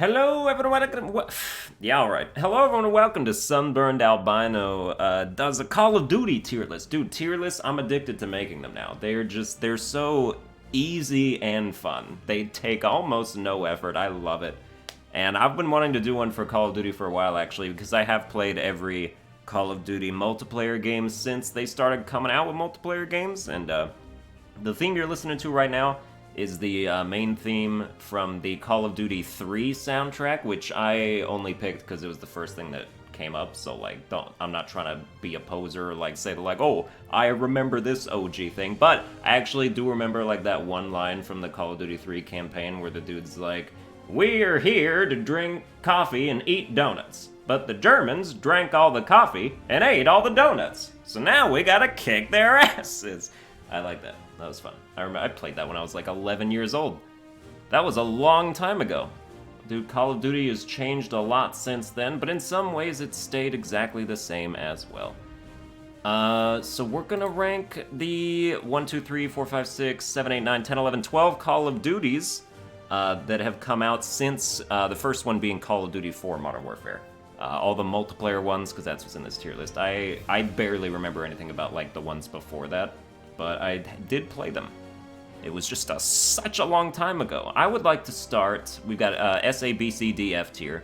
Hello, everyone. Yeah, all right. Hello, everyone. Welcome to Sunburned Albino. Does a Call of Duty tier list, dude? Tier lists. I'm addicted to making them now. They're so easy and fun. They take almost no effort. I love it, and I've been wanting to do one for Call of Duty for a while, actually, because I have played every Call of Duty multiplayer game since they started coming out with multiplayer games, and the theme you're listening to right now is the main theme from the Call of Duty 3 soundtrack, which I only picked because it was the first thing that came up. So I'm not trying to be a poser or say oh, I remember this OG thing, but I actually do remember that one line from the Call of Duty 3 campaign where the dude's like, "We're here to drink coffee and eat donuts, but the Germans drank all the coffee and ate all the donuts, so now we gotta kick their asses." I like that. That was fun. I remember I played that when I was 11 years old. That was a long time ago. Dude, Call of Duty has changed a lot since then, but in some ways it's stayed exactly the same as well. So we're gonna rank the 1, 2, 3, 4, 5, 6, 7, 8, 9, 10, 11, 12 Call of Duties that have come out since the first one being Call of Duty 4 Modern Warfare. All the multiplayer ones, because that's what's in this tier list. I barely remember anything about the ones before that, but I did play them. It was just such a long time ago. I would like to start. We've got S, A, B, C, D, F tier.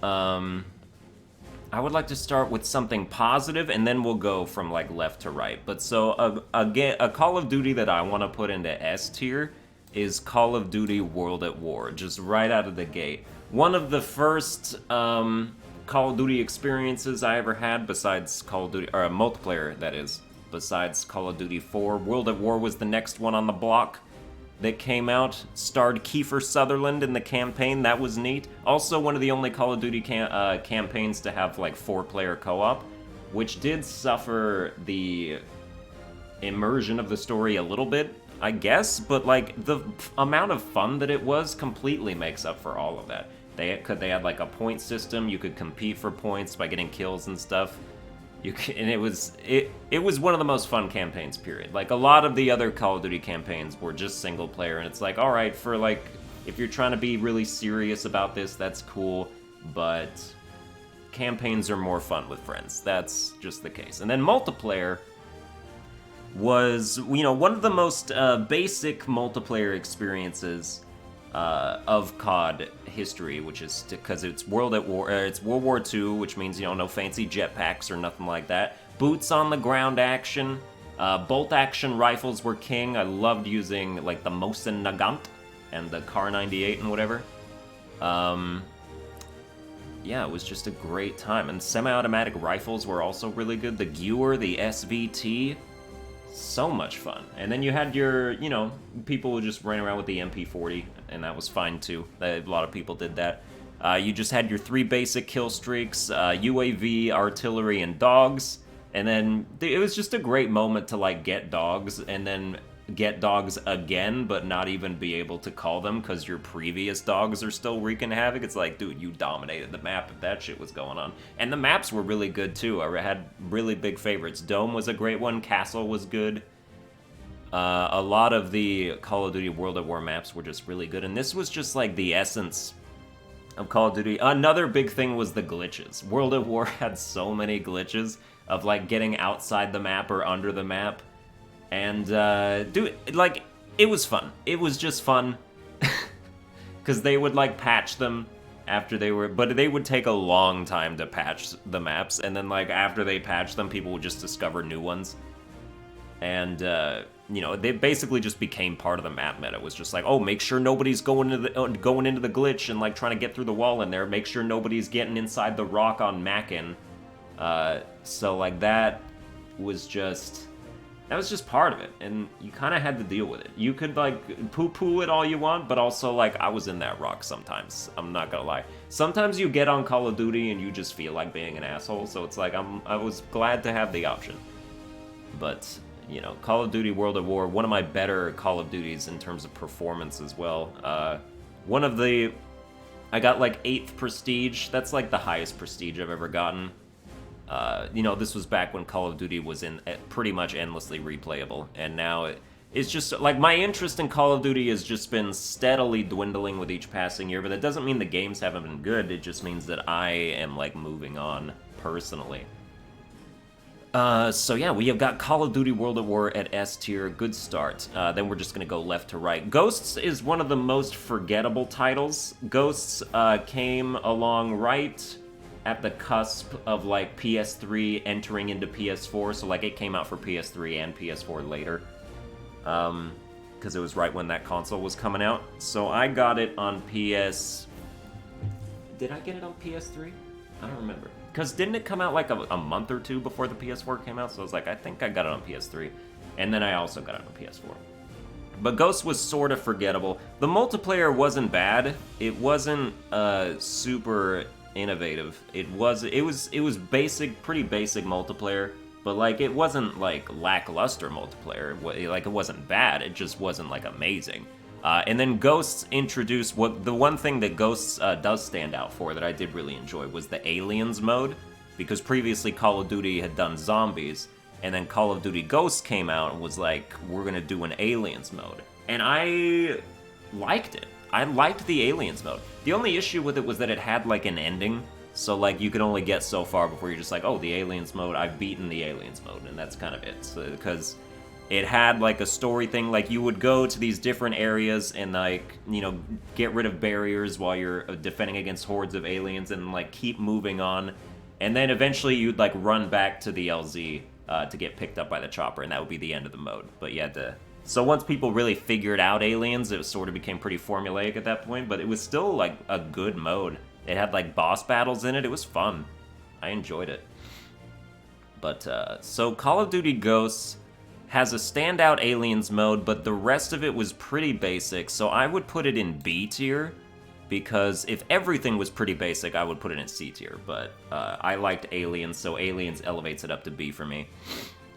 I would like to start with something positive, and then we'll go from left to right. But so again, a Call of Duty that I want to put into S tier is Call of Duty World at War, just right out of the gate. One of the first Call of Duty experiences I ever had, besides Call of Duty, or multiplayer that is. Besides Call of Duty 4. World at War was the next one on the block that came out. Starred Kiefer Sutherland in the campaign. That was neat. Also, one of the only Call of Duty campaigns to have 4-player co-op, which did suffer the immersion of the story a little bit, I guess, but the amount of fun that it was completely makes up for all of that. They had a point system. You could compete for points by getting kills and stuff. And it was one of the most fun campaigns, period. A lot of the other Call of Duty campaigns were just single player, and it's alright, for if you're trying to be really serious about this, that's cool, but campaigns are more fun with friends. That's just the case. And then multiplayer was, one of the most basic multiplayer experiences of COD history, which is because it's World at War. It's World War II, which means no fancy jetpacks or nothing like that. Boots on the ground action. Bolt action rifles were king. I loved using the Mosin Nagant and the Kar 98 and whatever. Yeah, it was just a great time. And semi-automatic rifles were also really good. The Gewehr, the SVT. So much fun. And then you had your, people who just ran around with the MP40, and that was fine too. A lot of people did that. You just had your 3 basic kill streaks, UAV, artillery, and dogs. And then it was just a great moment to get dogs, and then get dogs again, but not even be able to call them because your previous dogs are still wreaking havoc. It's dude, you dominated the map if that shit was going on. And the maps were really good too. I had really big favorites. Dome was a great one. Castle was good. A lot of the Call of Duty World at War maps were just really good. And this was just the essence of Call of Duty. Another big thing was the glitches. World at War had so many glitches of getting outside the map or under the map. And, dude, it was fun. It was just fun. Because they would, patch them after they were... But they would take a long time to patch the maps. And then, after they patched them, people would just discover new ones. And, they basically just became part of the map meta. It was just oh, make sure nobody's going into the glitch and, trying to get through the wall in there. Make sure nobody's getting inside the rock on Mackin. So, that was just... That was just part of it, and you kind of had to deal with it. You could, poo-poo it all you want, but also, I was in that rock sometimes. I'm not gonna lie. Sometimes you get on Call of Duty and you just feel like being an asshole, so it's I was glad to have the option. But, Call of Duty World at War, one of my better Call of Duties in terms of performance as well. One of the... I got, 8th prestige. That's, the highest prestige I've ever gotten. This was back when Call of Duty was pretty much endlessly replayable, and now It's just, like, my interest in Call of Duty has just been steadily dwindling with each passing year, but that doesn't mean the games haven't been good, it just means that I am, like, moving on, personally. So yeah, we have got Call of Duty World at War at S tier, good start. Then we're just gonna go left to right. Ghosts is one of the most forgettable titles. Ghosts came along right at the cusp of like PS3 entering into PS4, so like it came out for PS3 and PS4 later. Because it was right when that console was coming out. So I got it on PS... Did I get it on PS3? I don't remember. Because didn't it come out like a month or two before the PS4 came out? So I was like, I think I got it on PS3. And then I also got it on PS4. But Ghost was sort of forgettable. The multiplayer wasn't bad. It wasn't super innovative. It was basic, pretty basic multiplayer. But like it wasn't like lackluster multiplayer. Like it wasn't bad. It just wasn't like amazing. And then Ghosts introduced the one thing that Ghosts does stand out for that I did really enjoy was the Aliens mode, because previously Call of Duty had done zombies, and then Call of Duty Ghosts came out and was like, we're gonna do an Aliens mode. And I liked it. I liked the Aliens mode. The only issue with it was that it had like an ending, so like you could only get so far before you're just like, oh, the Aliens mode, I've beaten the Aliens mode, and that's kind of it. So, because it had like a story thing, like you would go to these different areas and like, you know, get rid of barriers while you're defending against hordes of aliens and like keep moving on. And then eventually you'd like run back to the LZ to get picked up by the chopper, and that would be the end of the mode. But yeah, so once people really figured out aliens, it sort of became pretty formulaic at that point, but it was still like a good mode. It had like boss battles in it. It was fun. I enjoyed it. But so Call of Duty Ghosts has a standout aliens mode, but the rest of it was pretty basic, so I would put it in B tier, because if everything was pretty basic, I would put it in C tier, but I liked Aliens, so Aliens elevates it up to B for me.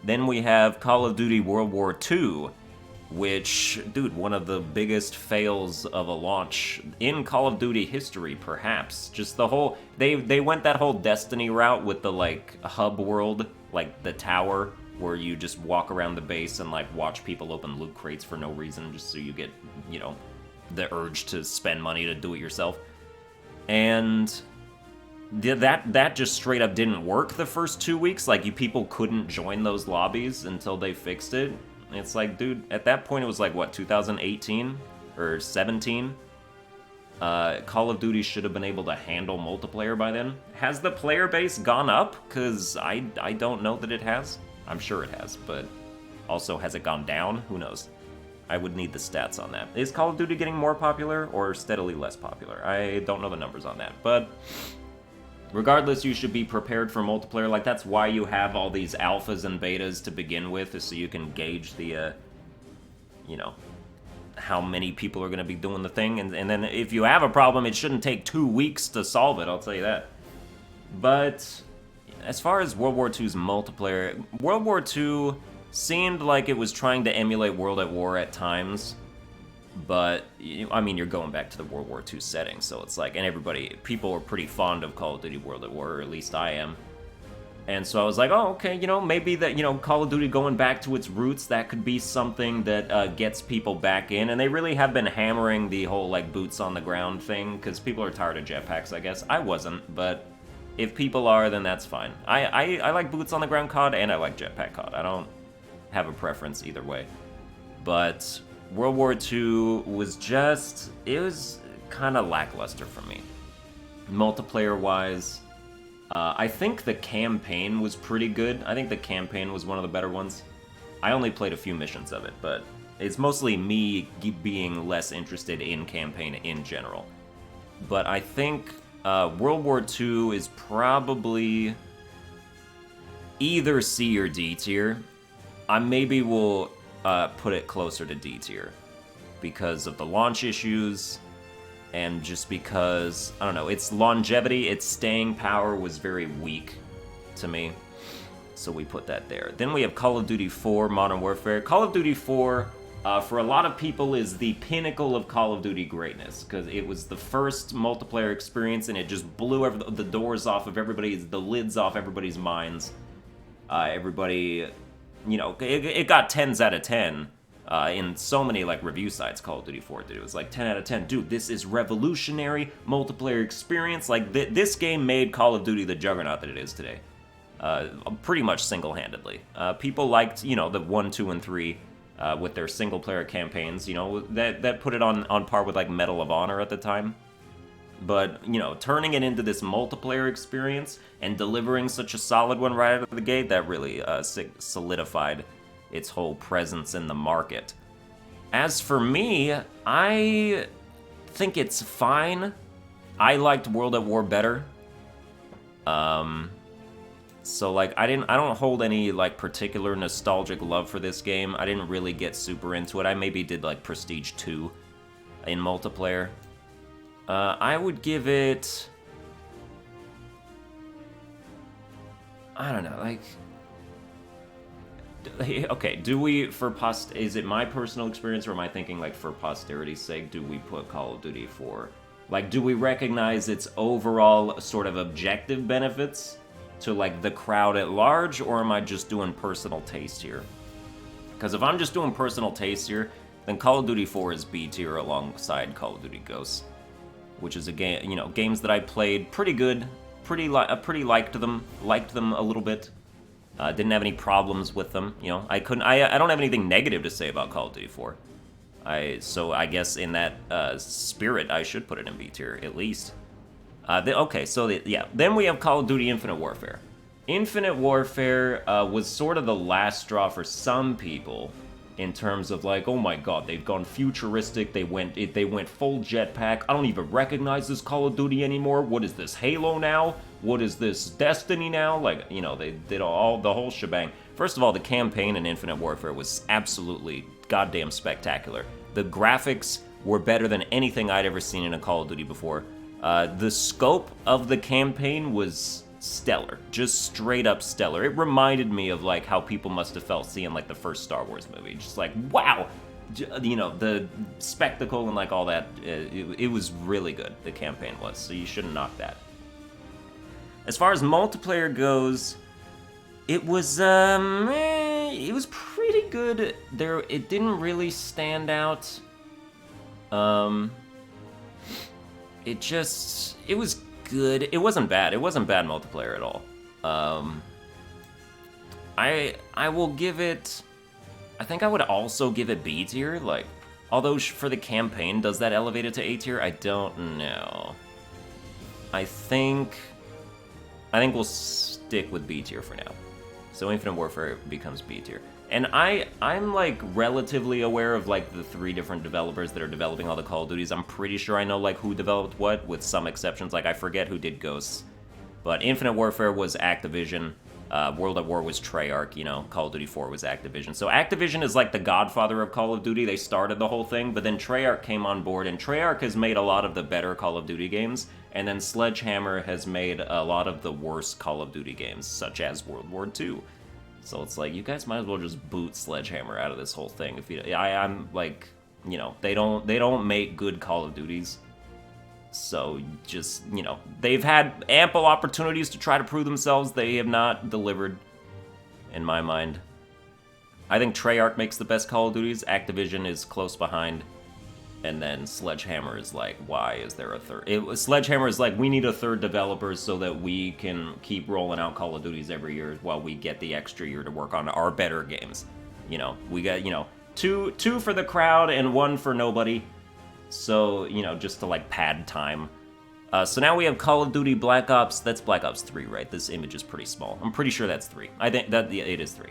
Then we have Call of Duty World War II, which, dude, one of the biggest fails of a launch in Call of Duty history, perhaps. Just the whole, they went that whole Destiny route with the, like, hub world, like the tower, where you just walk around the base and like watch people open loot crates for no reason, just so you get, you know, the urge to spend money to do it yourself. And that just straight up didn't work the first 2 weeks. Like, people couldn't join those lobbies until they fixed it. It's like, dude, at that point it was like, what, 2018 or 17? Call of Duty should have been able to handle multiplayer by then. Has the player base gone up? Because I don't know that it has. I'm sure it has, but also, has it gone down? Who knows? I would need the stats on that. Is Call of Duty getting more popular or steadily less popular? I don't know the numbers on that, but regardless, you should be prepared for multiplayer. Like, that's why you have all these alphas and betas to begin with, is so you can gauge the, you know, how many people are going to be doing the thing. And then if you have a problem, it shouldn't take 2 weeks to solve it, I'll tell you that. But as far as World War II's multiplayer, World War II seemed like it was trying to emulate World at War at times, but, I mean, you're going back to the World War II setting, so it's like, and people are pretty fond of Call of Duty World at War, or at least I am. And so I was like, oh, okay, you know, maybe that, you know, Call of Duty going back to its roots, that could be something that gets people back in. And they really have been hammering the whole, like, boots on the ground thing, because people are tired of jetpacks, I guess. I wasn't, but if people are, then that's fine. I like boots on the ground COD, and I like jetpack COD. I don't have a preference either way. But World War II was just, it was kind of lackluster for me. Multiplayer-wise, I think the campaign was pretty good. I think the campaign was one of the better ones. I only played a few missions of it, but it's mostly me being less interested in campaign in general. But I think World War II is probably either C or D tier. I maybe will put it closer to D tier because of the launch issues, and just because, I don't know, its longevity, its staying power was very weak to me. So we put that there. Then we have Call of Duty 4 Modern Warfare. Call of Duty 4, for a lot of people, is the pinnacle of Call of Duty greatness, because it was the first multiplayer experience, and it just blew the doors off of the lids off everybody's minds. Everybody, you know, it got 10s out of 10 In so many like review sites, Call of Duty 4, dude, it was like 10 out of 10. Dude, this is revolutionary multiplayer experience. Like this game made Call of Duty the juggernaut that it is today, pretty much single-handedly. People liked, you know, the 1, 2, and 3 with their single-player campaigns. You know, that put it on par with like Medal of Honor at the time. But, you know, turning it into this multiplayer experience and delivering such a solid one right out of the gate, that really solidified its whole presence in the market. As for me, I think it's fine. I liked World at War better. So like I don't hold any like particular nostalgic love for this game. I didn't really get super into it. I maybe did like Prestige 2 in multiplayer. I would give it, I don't know, like, okay, do we, is it my personal experience, or am I thinking, like, for posterity's sake, do we put Call of Duty 4? Like, do we recognize its overall sort of objective benefits to, like, the crowd at large, or am I just doing personal taste here? Because if I'm just doing personal taste here, then Call of Duty 4 is B tier alongside Call of Duty Ghosts, which is a game, you know, games that I played pretty good, pretty liked them a little bit. Didn't have any problems with them, you know. I don't have anything negative to say about Call of Duty 4. So I guess in that spirit, I should put it in B tier, at least. Then we have Call of Duty Infinite Warfare. Infinite Warfare was sort of the last straw for some people in terms of like, oh my god, they've gone futuristic, they went full jetpack, I don't even recognize this Call of Duty anymore, what is this, Halo now? What is this, Destiny now? Like, you know, they did the whole shebang. First of all, the campaign in Infinite Warfare was absolutely goddamn spectacular. The graphics were better than anything I'd ever seen in a Call of Duty before. The scope of the campaign was stellar, just straight up stellar. It reminded me of like how people must have felt seeing like the first Star Wars movie, just like, wow, you know, the spectacle and like all that. It was really good, the campaign was, so you shouldn't knock that. As far as multiplayer goes, it was pretty good. It didn't really stand out. It was good. It wasn't bad. It wasn't bad multiplayer at all. I will give it, I think I would also give it B tier, like, although for the campaign, does that elevate it to A tier? I don't know. I think we'll stick with B tier for now. So Infinite Warfare becomes B tier. And I'm like relatively aware of like the 3 different developers that are developing all the Call of Duties. I'm pretty sure I know like who developed what, with some exceptions. Like I forget who did Ghosts. But Infinite Warfare was Activision. World at War was Treyarch, you know. Call of Duty 4 was Activision. So Activision is like the godfather of Call of Duty. They started the whole thing, but then Treyarch came on board, and Treyarch has made a lot of the better Call of Duty games, and then Sledgehammer has made a lot of the worst Call of Duty games, such as World War II. So it's like, you guys might as well just boot Sledgehammer out of this whole thing. I'm like, you know, they don't make good Call of Duties. So just, you know, they've had ample opportunities to try to prove themselves. They have not delivered, in my mind. I think Treyarch makes the best Call of Duties. Activision is close behind. And then Sledgehammer is like, why is there a third? Sledgehammer is like, we need a third developer so that we can keep rolling out Call of Duties every year while we get the extra year to work on our better games. You know, we got, you know, two for the crowd and 1 for nobody. So, you know, just to like pad time. So now we have Call of Duty Black Ops. That's Black Ops 3, right? This image is pretty small. I'm pretty sure that's 3. I think that it is 3.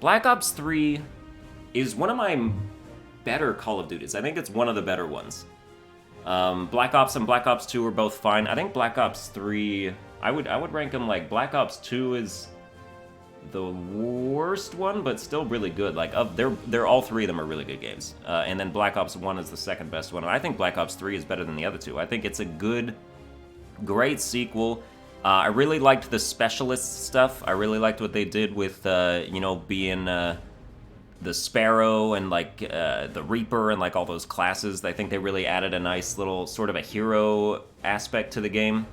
Black Ops 3 is one of my better Call of Duties. I think it's one of the better ones. Black Ops and Black Ops 2 are both fine. I think Black Ops 3, I would rank them like Black Ops 2 is the worst one, but still really good. Like they're all 3 of them are really good games. And then Black Ops 1 is the second best one. And I think Black Ops 3 is better than the other 2. I think it's a good, great sequel. I really liked the specialist stuff. I really liked what they did with, you know, being the Sparrow and like the Reaper and like all those classes. I think they really added a nice little sort of a hero aspect to the game,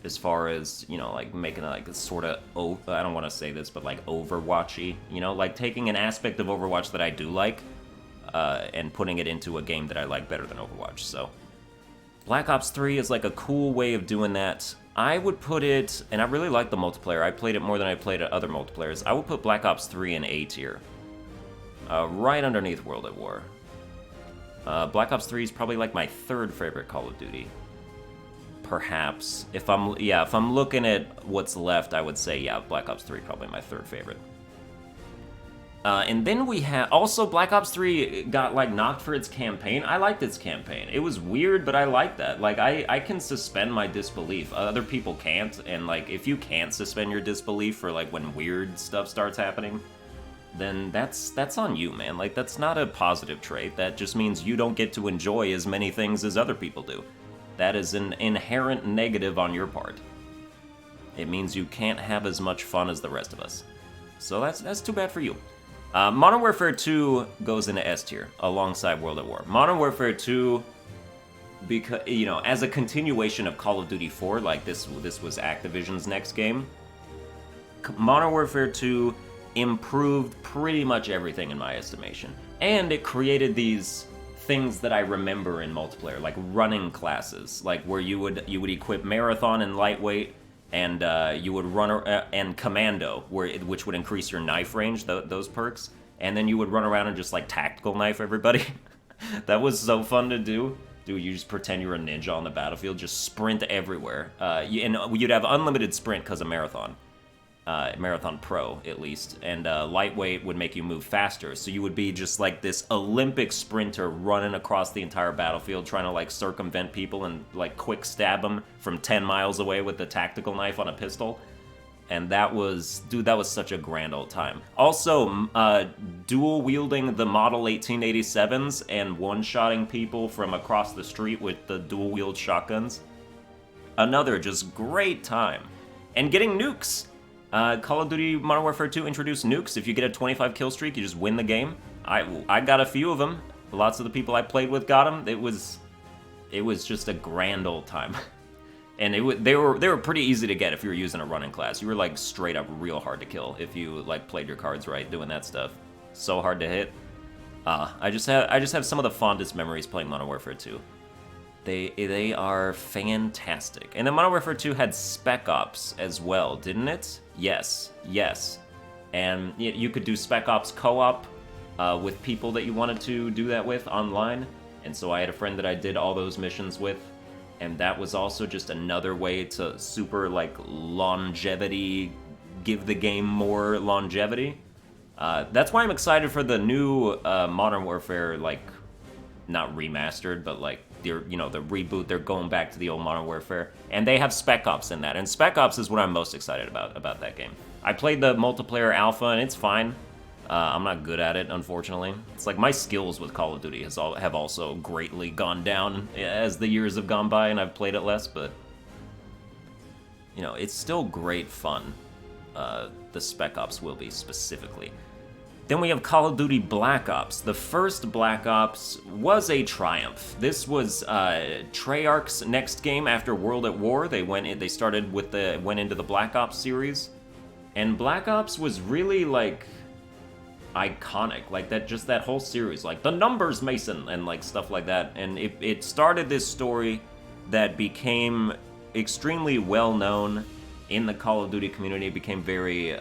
as far as, you know, like making it like a sort of, I don't want to say this, but like Overwatchy, you know, like taking an aspect of Overwatch that I do like and putting it into a game that I like better than Overwatch. So Black Ops 3 is like a cool way of doing that. I would put it, and I really like the multiplayer. I played it more than I played other multiplayers. I would put Black Ops 3 in A tier, right underneath World at War. Black Ops 3 is probably like my third favorite Call of Duty. Perhaps. If I'm looking at what's left, I would say, yeah, Black Ops 3 probably my third favorite. And then we have, also Black Ops 3 got like knocked for its campaign. I liked its campaign. It was weird, but I liked that. Like, I can suspend my disbelief. Other people can't, and like, if you can't suspend your disbelief for like when weird stuff starts happening, then that's on you, man. Like, that's not a positive trait. That just means you don't get to enjoy as many things as other people do. That is an inherent negative on your part. It means you can't have as much fun as the rest of us. So that's too bad for you. Modern Warfare 2 goes into S tier alongside World at War. Modern Warfare 2, because, you know, as a continuation of Call of Duty 4, like this was Activision's next game. Modern Warfare 2 improved pretty much everything in my estimation, and it created these things that I remember in multiplayer, like running classes, like where you would equip Marathon and Lightweight, and you would run and Commando, which would increase your knife range, those perks, and then you would run around and just like tactical knife everybody. That was so fun to do. Dude, you just pretend you're a ninja on the battlefield, just sprint everywhere. And you'd have unlimited sprint because of Marathon. Marathon Pro, at least, and Lightweight would make you move faster, so you would be just like this Olympic sprinter running across the entire battlefield trying to like circumvent people and like quick stab them from 10 miles away with the tactical knife on a pistol. And that was such a grand old time. Also, dual wielding the Model 1887s and one-shotting people from across the street with the dual wield shotguns. Another just great time. And getting nukes. Call of Duty Modern Warfare 2 introduced nukes. If you get a 25 kill streak, you just win the game. I got a few of them. Lots of the people I played with got them. It was just a grand old time. And they were pretty easy to get if you were using a running class. You were like straight up real hard to kill if you like played your cards right doing that stuff. So hard to hit. I just have some of the fondest memories playing Modern Warfare 2. They are fantastic. And then Modern Warfare 2 had Spec Ops as well, didn't it? Yes. And you could do Spec Ops co-op with people that you wanted to do that with online. And so I had a friend that I did all those missions with. And that was also just another way to super, like, longevity, give the game more longevity. That's why I'm excited for the new Modern Warfare, like, not remastered, but like the reboot. They're going back to the old Modern Warfare, and they have Spec Ops in that. And Spec Ops is what I'm most excited about that game. I played the multiplayer alpha, and it's fine. I'm not good at it, unfortunately. It's like my skills with Call of Duty have also greatly gone down as the years have gone by, and I've played it less. But you know, it's still great fun. The Spec Ops will be specifically. Then we have Call of Duty Black Ops. The first Black Ops was a triumph. This was Treyarch's next game after World at War. They went into the Black Ops series, and Black Ops was really like iconic, like that whole series, like the numbers Mason and like stuff like that. And it started this story that became extremely well known in the Call of Duty community. It became very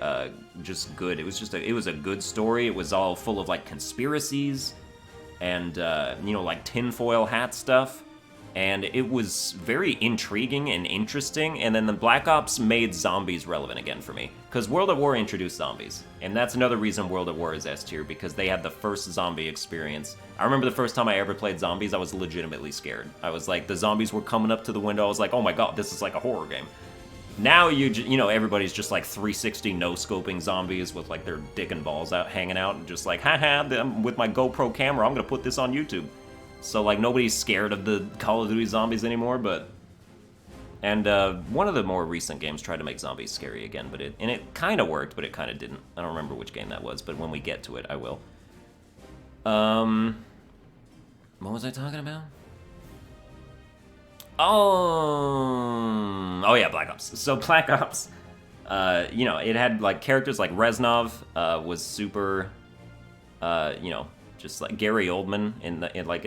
just good. It was a good story. It was all full of like conspiracies and like tinfoil hat stuff, and it was very intriguing and interesting. And then the Black Ops made zombies relevant again for me, because World at War introduced zombies, and that's another reason World at War is S tier, because they had the first zombie experience. I remember the first time I ever played zombies, I was legitimately scared. I was like, the zombies were coming up to the window. I was like, oh my god, this is like a horror game. Now everybody's just like 360 no-scoping zombies with like their dick and balls out hanging out, and just like, haha, with my GoPro camera, I'm gonna put this on YouTube. So like nobody's scared of the Call of Duty zombies anymore. And one of the more recent games tried to make zombies scary again, but it kind of worked, but it kind of didn't. I don't remember which game that was, but when we get to it, I will. What was I talking about? Oh yeah, Black Ops. So Black Ops, it had like characters like Reznov was super, Just like Gary Oldman in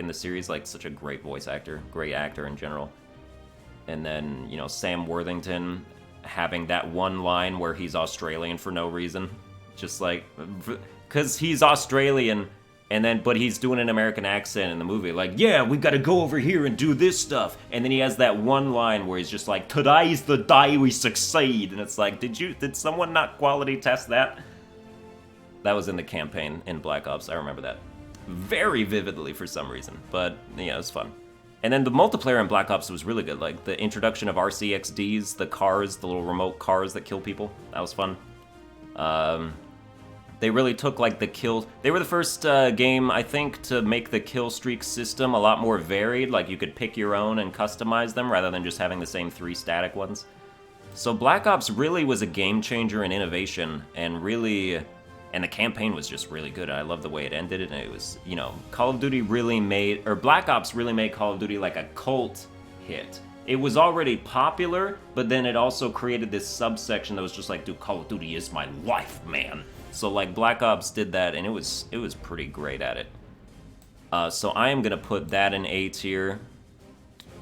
the series, like such a great voice actor, great actor in general. And then, you know, Sam Worthington having that one line where he's Australian for no reason. Just like, because he's Australian, and then, but he's doing an American accent in the movie. Like, yeah, we gotta go over here and do this stuff. And then he has that one line where he's just like, today's the day we succeed. And it's like, did someone not quality test that? That was in the campaign in Black Ops. I remember that very vividly for some reason. But, yeah, it was fun. And then the multiplayer in Black Ops was really good. Like, the introduction of RCXDs, the cars, the little remote cars that kill people. That was fun. They really took, like, the kill... They were the first game, I think, to make the kill streak system a lot more varied. Like, you could pick your own and customize them rather than just having the same 3 static ones. So Black Ops really was a game changer in innovation, and really... And the campaign was just really good. I love the way it ended, and it was, you know, Call of Duty really made... Or Black Ops really made Call of Duty like a cult hit. It was already popular, but then it also created this subsection that was just like, dude, Call of Duty is my life, man. So, like, Black Ops did that, and it was pretty great at it. So I am going to put that in A tier.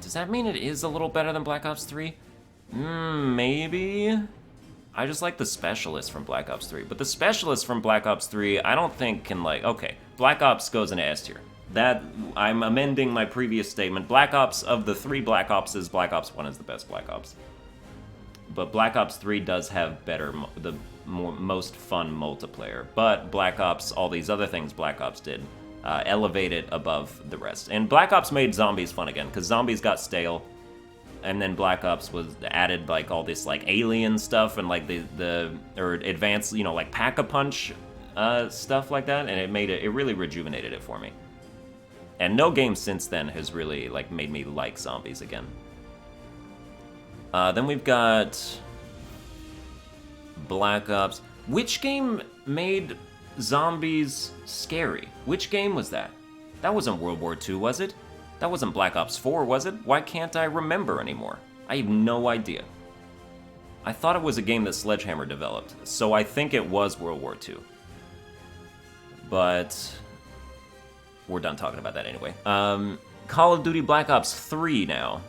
Does that mean it is a little better than Black Ops 3? Maybe. I just like the Specialist from Black Ops 3. But the Specialist from Black Ops 3, I don't think can, like... Okay, Black Ops goes into S tier. That, I'm amending my previous statement. Black Ops, of the 3 Black Opses, Black Ops 1 is the best Black Ops. But Black Ops 3 does have better, most fun multiplayer. But Black Ops, all these other things Black Ops did, elevate it above the rest. And Black Ops made zombies fun again, because zombies got stale. And then Black Ops was added, like, all this, like, alien stuff and, like, or advanced, you know, like, Pack-a-Punch stuff like that. And it really rejuvenated it for me. And no game since then has really, like, made me like zombies again. Then we've got Black Ops. Which game made zombies scary? Which game was that? That wasn't World War II, was it? That wasn't Black Ops 4, was it? Why can't I remember anymore? I have no idea. I thought it was a game that Sledgehammer developed, so I think it was World War II. But we're done talking about that anyway. Call of Duty Black Ops 3 now.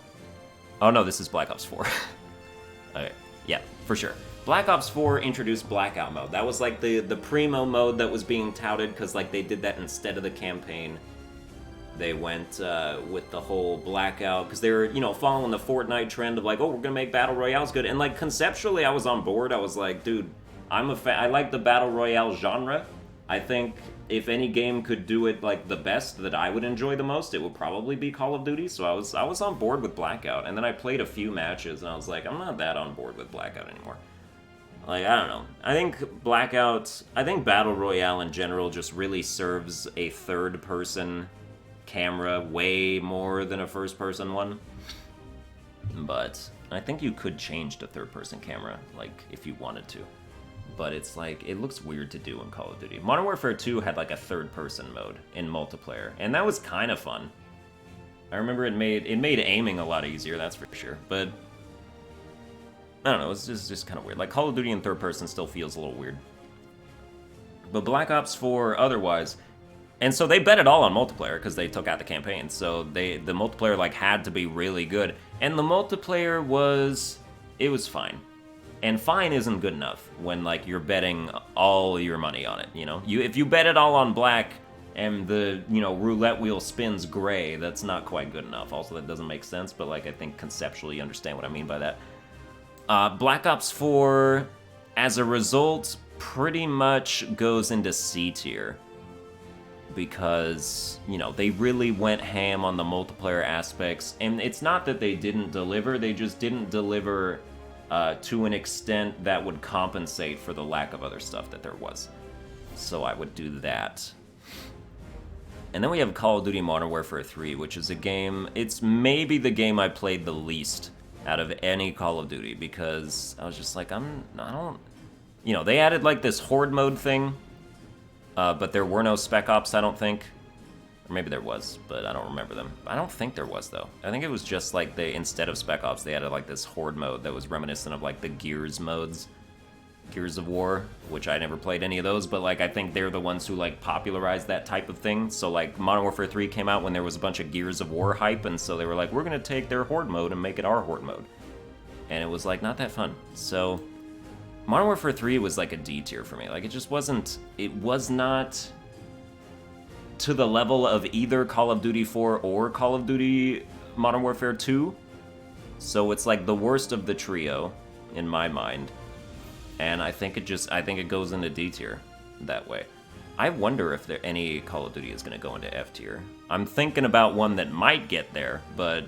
Oh no, this is Black Ops 4. Okay, yeah, for sure. Black Ops 4 introduced Blackout mode. That was like the primo mode that was being touted, because like they did that instead of the campaign. They went with the whole Blackout, because they were, you know, following the Fortnite trend of like, oh, we're gonna make Battle Royales good. And like conceptually, I was on board. I was like, dude, I like the Battle Royale genre. I think if any game could do it like the best that I would enjoy the most, it would probably be Call of Duty. So I was on board with Blackout, and then I played a few matches, and I was like, I'm not that on board with Blackout anymore. Like, I don't know. I think Battle Royale in general just really serves a third-person camera way more than a first-person one. But I think you could change to third-person camera, like, if you wanted to. But it's like, it looks weird to do in Call of Duty. Modern Warfare 2 had like a third-person mode in multiplayer, and that was kind of fun. I remember it made aiming a lot easier, that's for sure. But I don't know, it's just kind of weird. Like, Call of Duty in third person still feels a little weird. But Black Ops 4 otherwise, and so they bet it all on multiplayer because they took out the campaign. So the multiplayer like had to be really good, and the multiplayer was fine. And fine isn't good enough when like you're betting all your money on it. You know, if you bet it all on black and the roulette wheel spins gray, that's not quite good enough. Also, that doesn't make sense. But like I think conceptually you understand what I mean by that. Black Ops 4, as a result, pretty much goes into C tier. Because, they really went ham on the multiplayer aspects. And it's not that they didn't deliver, they just didn't deliver to an extent that would compensate for the lack of other stuff that there was. So I would do that. And then we have Call of Duty Modern Warfare 3, which is a game, it's maybe the game I played the least out of any Call of Duty, because I was just like, they added like this horde mode thing, but there were no Spec Ops, I don't think. Or maybe there was, but I don't remember them. I don't think there was, though. I think it was just like instead of Spec Ops, they added like this horde mode that was reminiscent of like the Gears modes. Gears of War, which I never played any of those, but like I think they're the ones who like popularized that type of thing. So like Modern Warfare 3 came out when there was a bunch of Gears of War hype, and so they were like, we're gonna take their Horde mode and make it our Horde mode. And it was like not that fun. So Modern Warfare 3 was like a D tier for me. Like it just wasn't, it was not to the level of either Call of Duty 4 or Call of Duty Modern Warfare 2. So it's like the worst of the trio in my mind. And I think it goes into D tier that way. I wonder if any Call of Duty is going to go into F tier. I'm thinking about one that might get there, but,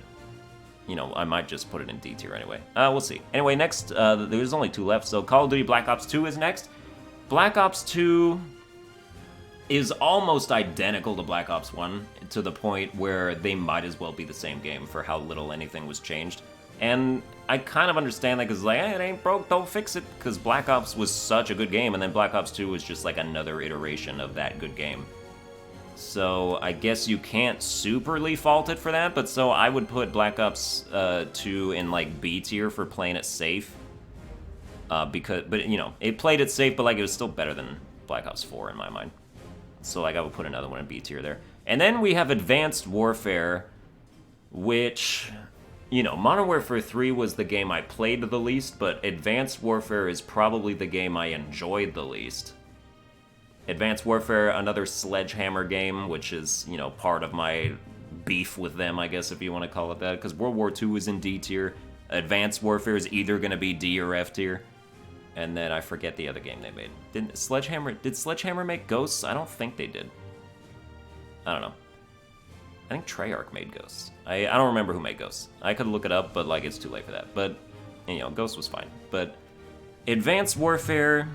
you know, I might just put it in D tier anyway. We'll see. Anyway, next, there's only 2 left, so Call of Duty Black Ops 2 is next. Black Ops 2 is almost identical to Black Ops 1, to the point where they might as well be the same game for how little anything was changed. And I kind of understand that, because like, it ain't broke, don't fix it, because Black Ops was such a good game, and then Black Ops 2 was just like another iteration of that good game. So I guess you can't superly fault it for that, but so I would put Black Ops 2 in like B tier for playing it safe. But you know, it played it safe, but like it was still better than Black Ops 4 in my mind. So like I would put another one in B tier there. And then we have Advanced Warfare, which, you know, Modern Warfare 3 was the game I played the least, but Advanced Warfare is probably the game I enjoyed the least. Advanced Warfare, another Sledgehammer game, which is, you know, part of my beef with them, I guess, if you want to call it that, because World War II is in D tier. Advanced Warfare is either going to be D or F tier. And then I forget the other game they made. Did Sledgehammer make Ghosts? I don't think they did. I don't know. I think Treyarch made Ghosts. I don't remember who made Ghosts. I could look it up, but like it's too late for that. But, you know, Ghosts was fine. But Advanced Warfare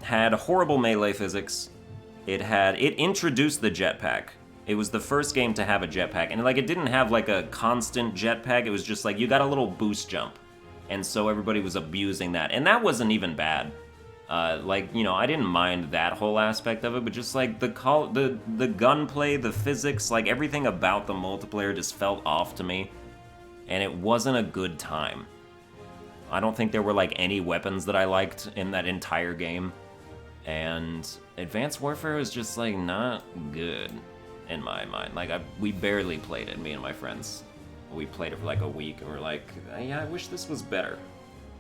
had horrible melee physics. It introduced the jetpack. It was the first game to have a jetpack, and like it didn't have like a constant jetpack. It was just like you got a little boost jump, and so everybody was abusing that, and that wasn't even bad. Like, you know, I didn't mind that whole aspect of it, but just like the gunplay, the physics, like everything about the multiplayer just felt off to me, and it wasn't a good time. I don't think there were like any weapons that I liked in that entire game, and Advanced Warfare was just like not good in my mind. Like we barely played it, me and my friends. We played it for like a week, and we're like, yeah, I wish this was better.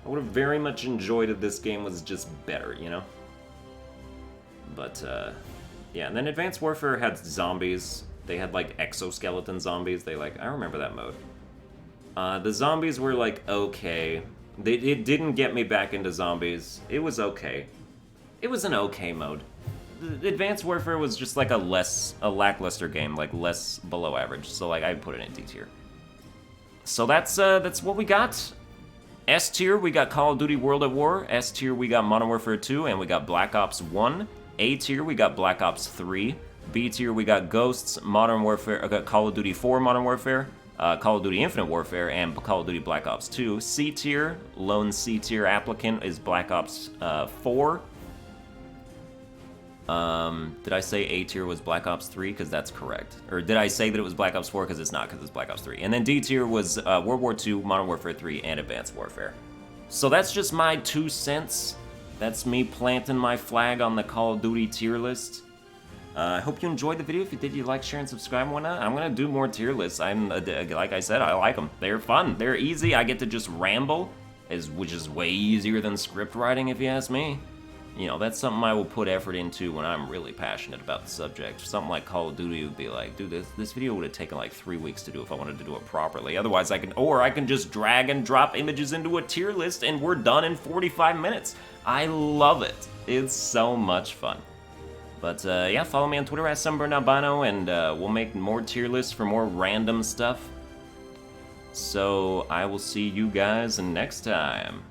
I would have very much enjoyed if this game was just better, you know? But, yeah, and then Advanced Warfare had zombies. They had, like, exoskeleton zombies. I remember that mode. The zombies were, like, okay. It didn't get me back into zombies. It was okay. It was an okay mode. Advanced Warfare was just, like, a lackluster game, like, less below average. So, like, I'd put it in D tier. So that's what we got. S tier, we got Call of Duty World at War. S tier, we got Modern Warfare 2, and we got Black Ops 1. A tier, we got Black Ops 3. B tier, we got Ghosts, Modern Warfare, Call of Duty 4 Modern Warfare, Call of Duty Infinite Warfare, and Call of Duty Black Ops 2. C tier, lone C tier applicant is Black Ops 4. Did I say A tier was Black Ops 3? Because that's correct. Or did I say that it was Black Ops 4? Because it's not, because it's Black Ops 3. And then D tier was World War II, Modern Warfare 3, and Advanced Warfare. So that's just my 2 cents. That's me planting my flag on the Call of Duty tier list. I hope you enjoyed the video. If you did, you like, share, and subscribe and whatnot. I'm going to do more tier lists. Like I said, I like them. They're fun. They're easy. I get to just ramble, which is way easier than script writing, if you ask me. You know, that's something I will put effort into when I'm really passionate about the subject. Something like Call of Duty would be like, dude, this video would have taken like 3 weeks to do if I wanted to do it properly. Otherwise, I can just drag and drop images into a tier list and we're done in 45 minutes. I love it. It's so much fun. But yeah, follow me on Twitter at Sunburned Albino, and we'll make more tier lists for more random stuff. So I will see you guys next time.